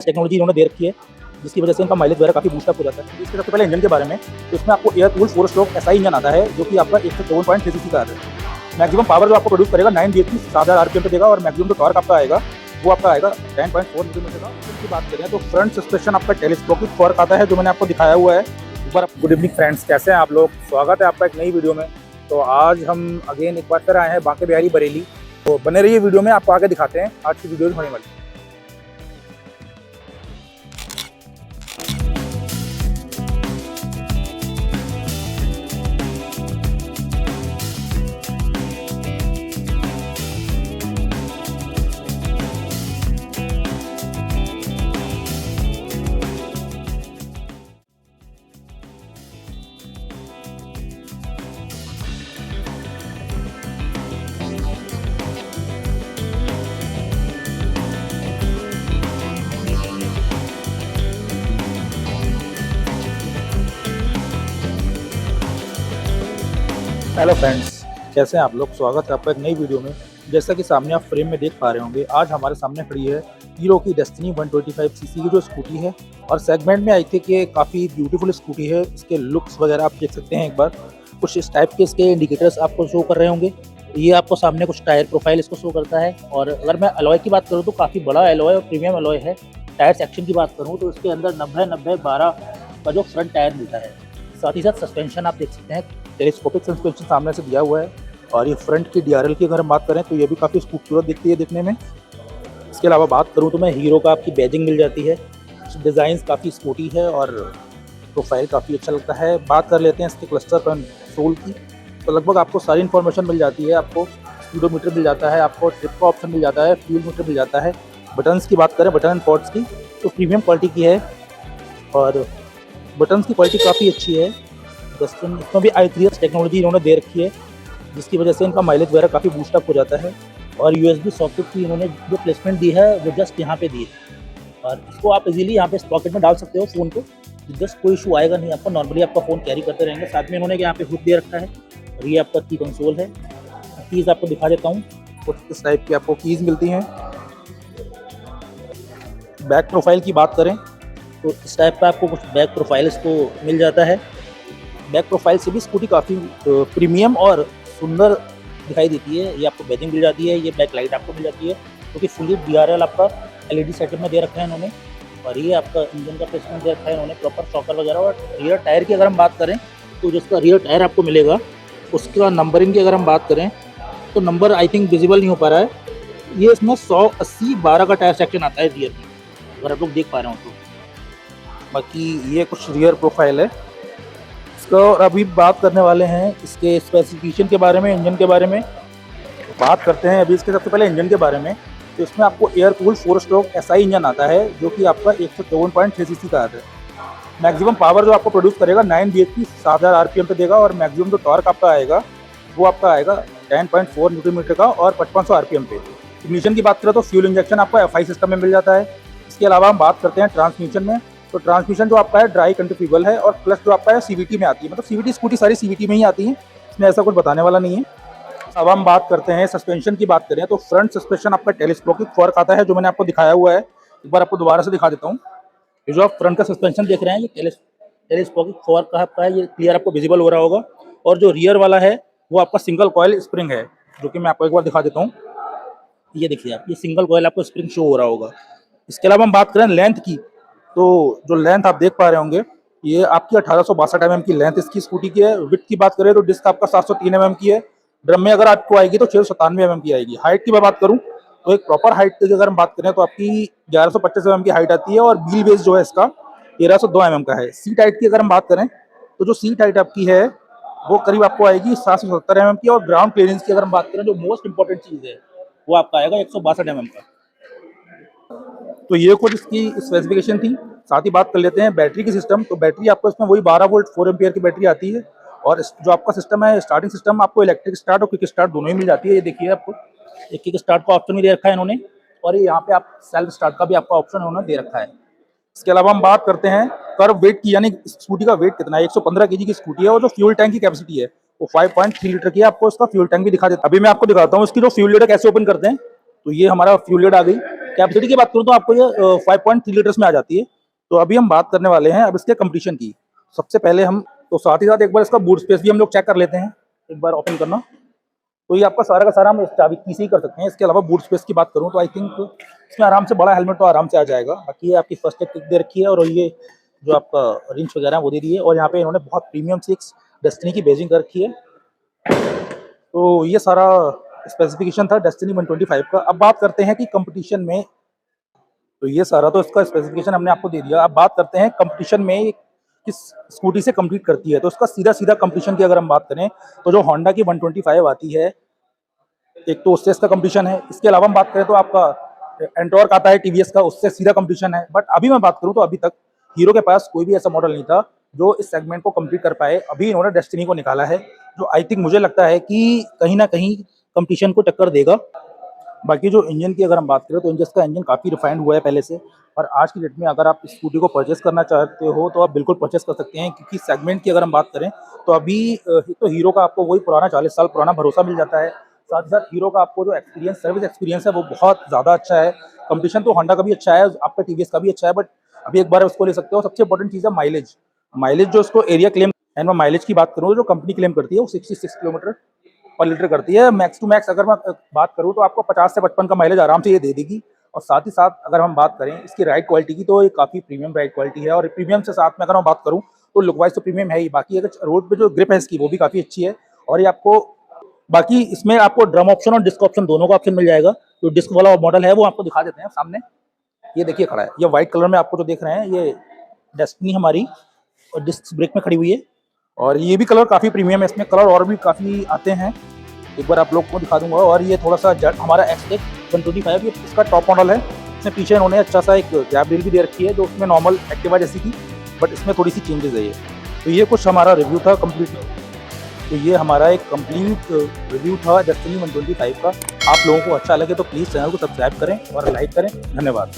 Technology इन्होंने दे रखी है, जिसकी वजह से इनका माइलेज वगैरह काफ़ी बूस्ट अप हो जाता है। इसके सबसे पहले इंजन के बारे में, तो इसमें आपको air cooled 4 stroke SI engine आता है, जो कि आपका 154.3 सीसी का है। मैक्सिमम पावर जो आपको प्रोड्यूस करेगा 9 bhp 7000 आरपीएम पे देगा, और मैक्सिमम जो टॉर्क आपका आएगा वो आपका आएगा 10.4 न्यूटन मीटर का। इसकी बात करें तो फ्रंट सस्पेंशन आपका टेलीस्कोपिक फॉर्क आता है, जो मैंने आपको दिखाया हुआ है। एक बार गुड इवनिंग फ्रेंड्स, कैसे हैं आप लोग? स्वागत है आपका एक नई वीडियो में। तो आज हम अगेन एक बार फिर आए हैं बांके बिहारी बरेली। तो बने रहिए वीडियो में, आपको आगे दिखाते हैं आज की वीडियो होने वाली। हेलो फ्रेंड्स, कैसे हैं आप लोग? स्वागत है आपका एक नई वीडियो में। जैसा कि सामने आप फ्रेम में देख पा रहे होंगे, आज हमारे सामने खड़ी है हीरो की डेस्टिनी 125 सीसी की जो स्कूटी है। और सेगमेंट में आई थिंक ये काफ़ी ब्यूटीफुल स्कूटी है। इसके लुक्स वगैरह आप देख सकते हैं। एक बार कुछ इस टाइप के इसके इंडिकेटर्स आपको शो कर रहे होंगे। ये आपको सामने कुछ टायर प्रोफाइल इसको शो करता है। और अगर मैं अलॉय की बात करूँ तो काफ़ी बड़ा अलॉय और प्रीमियम अलॉय है। टायर सेक्शन की बात करूँ तो इसके अंदर 90-90-12 का जो फ्रंट टायर मिलता है। साथ ही साथ सस्पेंशन आप देख सकते हैं, टेलीस्कोपिक सस्पेंशन सामने से दिया हुआ है। और ये फ्रंट की डीआरएल की अगर हम बात करें तो ये भी काफ़ी खूबसूरत दिखती है देखने में। इसके अलावा बात करूँ तो मैं हीरो का आपकी बैजिंग मिल जाती है। डिज़ाइन काफ़ी स्पोर्टी है और प्रोफाइल काफ़ी अच्छा लगता है। बात कर लेते हैं इसके क्लस्टर कंसोल की, तो लगभग आपको सारी इन्फॉर्मेशन मिल जाती है। आपको स्पीडोमीटर मिल जाता है, आपको ट्रिप का ऑप्शन मिल जाता है, फ्यूल मीटर मिल जाता है। बटन्स की बात करें, बटन एंड पोर्ट्स की, तो प्रीमियम क्वालिटी की है और बटन्स की क्वालिटी काफ़ी अच्छी है। इसमें भी i3s टेक्नोलॉजी इन्होंने दे रखी है, जिसकी वजह से इनका माइलेज वगैरह काफ़ी बूस्ट अप हो जाता है। और USB सॉकेट की इन्होंने जो प्लेसमेंट दी है वो जस्ट यहाँ पे दी है, और इसको आप इजीली यहाँ पे पॉकेट में डाल सकते हो फ़ोन को। जस्ट कोई इशू आएगा नहीं आपको। नॉर्मली आपका फ़ोन कैरी करते रहेंगे। साथ में इन्होंने यहाँ पे हुक दे रखा है, और ये आपका की कंसोल है। कीज़ आपको दिखा देता हूँ, कुछ इस टाइप की आपको कीज़ मिलती हैं। बैक प्रोफाइल की बात करें तो इस टाइप का आपको कुछ बैक प्रोफाइल इसको मिल जाता है। बैक प्रोफाइल से भी स्कूटी काफ़ी प्रीमियम और सुंदर दिखाई देती है। ये आपको बैजिंग मिल जाती है, ये बैक लाइट आपको मिल जाती है, क्योंकि फुली DRL आपका LED सेटअप में दे रखा है इन्होंने। और ये आपका इंजन का प्लेसमेंट दे रखा है इन्होंने, प्रॉपर शॉकर वगैरह। और रियर टायर की अगर हम बात करें तो जिसका रियर टायर आपको मिलेगा उसका नंबरिंग की अगर हम बात करें तो नंबर आई थिंक विजिबल नहीं हो पा रहा है। ये इसमें 180/12 का टायर सेक्शन आता है रियर में, अगर आप लोग देख पा रहे हो तो। बाकी ये कुछ रियर प्रोफाइल है इसका। और अभी बात करने वाले हैं इसके स्पेसिफिकेशन के बारे में, इंजन के बारे में बात करते हैं अभी इसके। सबसे पहले इंजन के बारे में, तो इसमें आपको air cooled 4 stroke SI engine आता है, जो कि आपका 154.6 सीसी का आता है। मैक्सिमम पावर जो आपको प्रोड्यूस करेगा 9 bhp 7000 आरपीएम पे देगा, और मैक्सिमम जो टॉर्क आपका आएगा वो आपका आएगा 10.4 न्यूटन मीटर का और 5500 आरपीएम पे। इग्निशन की बात करें तो फ्यूल इंजेक्शन आपको FI सिस्टम में मिल जाता है। इसके अलावा हम बात करते हैं ट्रांसमिशन में, तो ट्रांसमिशन जो आपका है ड्राई कंट्रीब्यूबल है, और प्लस जो आपका है CVT में आती है। मतलब CVT स्कूटी सारी CVT में ही आती है, इसमें ऐसा कुछ बताने वाला नहीं है। अब हम बात करते हैं सस्पेंशन की बात करें तो फ्रंट सस्पेंशन आपका टेलीस्कोपिक फॉर्क आता है, जो मैंने आपको दिखाया हुआ है। एक बार आपको दोबारा से दिखा देता हूँ। ये जो आप फ्रंट का सस्पेंशन देख रहे हैं, ये टेलीस्कोपिक फॉर्क का आपका है, ये क्लियर आपको विजिबल हो रहा होगा। और जो रियर वाला है वो आपका सिंगल कॉयल स्प्रिंग है, जो कि मैं आपको एक बार दिखा देता हूँ। ये देखिए आप, ये सिंगल कॉयल आपको स्प्रिंग शो हो रहा होगा। इसके अलावा हम बात करें लेंथ की, तो जो लेंथ आप देख पा रहे होंगे, ये आपकी 1862 mm की लेंथ इसकी स्कूटी की है। विड्थ की बात करें तो डिस्क आपका 703 mm की है। ड्रम में अगर आपको आएगी तो 697 mm की आएगी। हाइट की मैं बात करूं तो एक प्रॉपर हाइट की अगर हम बात करें तो आपकी 1125 mm की हाइट आती है, और व्हील बेस जो है इसका 1302 mm का है। सीट हाइट की अगर हम बात करें तो जो सीट हाइट आपकी है वो करीब आपको आएगी 770 mm की। और ग्राउंड क्लियरेंस की अगर हम बात करें, जो मोस्ट इंपॉर्टेंट चीज़ है, वो आपका आएगा 162 mm का। तो ये कुछ इसकी स्पेसिफिकेशन थी। साथ ही बात कर लेते हैं बैटरी की सिस्टम। तो बैटरी आपको इसमें वही 12 वोल्ट 4 एम्पियर की बैटरी आती है। और जो आपका सिस्टम है, स्टार्टिंग सिस्टम आपको इलेक्ट्रिक स्टार्ट और क्विक स्टार्ट दोनों ही मिल जाती है। ये देखिए आपको एक क्विक स्टार्ट का ऑप्शन भी दे रखा है इन्होंने, और ये यहाँ पे आप सेल्फ स्टार्ट का भी आपका ऑप्शन इन्होंने दे रखा है। इसके अलावा हम बात करते हैं कर्व वेट की, यानी स्कूटी का वेट कितना है। 115 kg की स्कूटी है, और जो फ्यूल टैंक की कैपेसिटी है वो 5.3 लीटर की है। आपको इसका फ्यूल टैंक भी दिखा देता हूं। अभी मैं आपको दिखाता हूँ इसकी जो फ्यूल लीडर कैसे ओपन करते हैं। तो ये हमारा फ्यूल लीड आ गई। कैपेसिटी की बात करूँ तो आपको ये 5.3 लीटर्स में आ जाती है। तो अभी हम बात करने वाले हैं अब इसके कंपटीशन की। सबसे पहले हम तो साथ ही साथ एक बार इसका बूट स्पेस भी हम लोग चेक कर लेते हैं। एक बार ओपन करना, तो ये आपका सारा का सारा हम इस चाबी की से ही कर सकते हैं। इसके अलावा बूट स्पेस की बात करूँ तो आई थिंक इसमें आराम से बड़ा हेलमेट तो आराम से आ जाएगा। बाकी ये आपकी फर्स्ट एड किट दे रखी है और ये जो आपका रिंच वगैरह है वो दे दी है, और यहाँ पे इन्होंने बहुत प्रीमियम 6 डेस्टिनी की बेजिंग कर रखी है। तो ये सारा स्पेसिफिकेशन था डेस्टिनी 125 का। अब बात करते हैं कि कंपटीशन में, तो ये सारा तो इसका स्पेसिफिकेशन हमने आपको दे दिया। अब बात करते हैं कंपटीशन में किस स्कूटी से कम्पीट करती है। तो इसका सीधा सीधा कंपटीशन की अगर हम बात करें तो जो होंडा की 125 आती है, एक तो उससे इसका कंपटीशन है। इसके अलावा हम बात करें तो आपका एंटॉर्क आता है टीवीएस का, उससे सीधा कंपटीशन है। बट अभी मैं बात करूं तो अभी तक हीरो के पास कोई भी ऐसा मॉडल नहीं था जो इस सेगमेंट को कम्पीट कर पाए। अभी इन्होंने डेस्टिनी को निकाला है, जो आई थिंक मुझे लगता है कि कहीं ना कहीं कंपटीशन को टक्कर देगा। बाकी जो इंजन की अगर हम बात करें तो इसका इंजन काफ़ी रिफाइंड हुआ है पहले से, और आज की डेट में अगर आप इस स्कूटी को परचेस करना चाहते हो तो आप बिल्कुल परचेस कर सकते हैं। क्योंकि सेगमेंट की अगर हम बात करें तो अभी तो हीरो का आपको वही पुराना 40 साल पुराना भरोसा मिल जाता है। साथ ही साथ हीरो का आपको जो एक्सपीरियंस, सर्विस एक्सपीरियंस है वो बहुत ज़्यादा अच्छा है। कंपटीशन तो होंडा का भी अच्छा है, आपका टीवीएस का भी अच्छा है, बट अभी एक बार उसको ले सकते हो। सबसे इंपॉर्टेंट चीज़ है माइलेज। माइलेज जो उसको एरिया क्लेम, एंड मैं माइलेज की बात करूँ जो कंपनी क्लेम करती है वो 66 किलोमीटर पर लीटर करती है। मैक्स टू मैक्स अगर मैं बात करूँ तो आपको 50 से 55 का माइलेज आराम से ये दे देगी। और साथ ही साथ अगर हम बात करें इसकी राइड क्वालिटी की तो ये काफ़ी प्रीमियम राइड क्वालिटी है। और प्रीमियम से साथ में अगर मैं बात करूँ तो लुक वाइज तो प्रीमियम है ही, बाकी अगर रोड पे जो ग्रिप है इसकी वो भी काफ़ी अच्छी है। और ये आपको बाकी इसमें आपको ड्रम ऑप्शन और डिस्क ऑप्शन दोनों का ऑप्शन मिल जाएगा। जो डिस्क वाला मॉडल है वो आपको दिखा देते हैं सामने, ये देखिए खड़ा है, ये व्हाइट कलर में आपको जो देख रहे हैं ये डेस्टिनी हमारी और डिस्क ब्रेक में खड़ी हुई है। और ये भी कलर काफ़ी प्रीमियम है, इसमें कलर और भी काफ़ी आते हैं, एक बार आप लोग को दिखा दूंगा। और ये थोड़ा सा हमारा एक्सटेक 125 ये इसका टॉप मॉडल है। इसमें पीछे इन्होंने अच्छा सा एक गैप ग्रिल भी दे रखी है जो उसमें नॉर्मल एक्टिवा जैसी थी, बट इसमें थोड़ी सी चेंजेस है ये। तो ये कुछ हमारा रिव्यू था कंप्लीट। तो ये हमारा एक कंप्लीट रिव्यू था डेस्टिनी 125 का। आप लोगों को अच्छा लगे तो प्लीज़ चैनल को सब्सक्राइब करें और लाइक करें। धन्यवाद।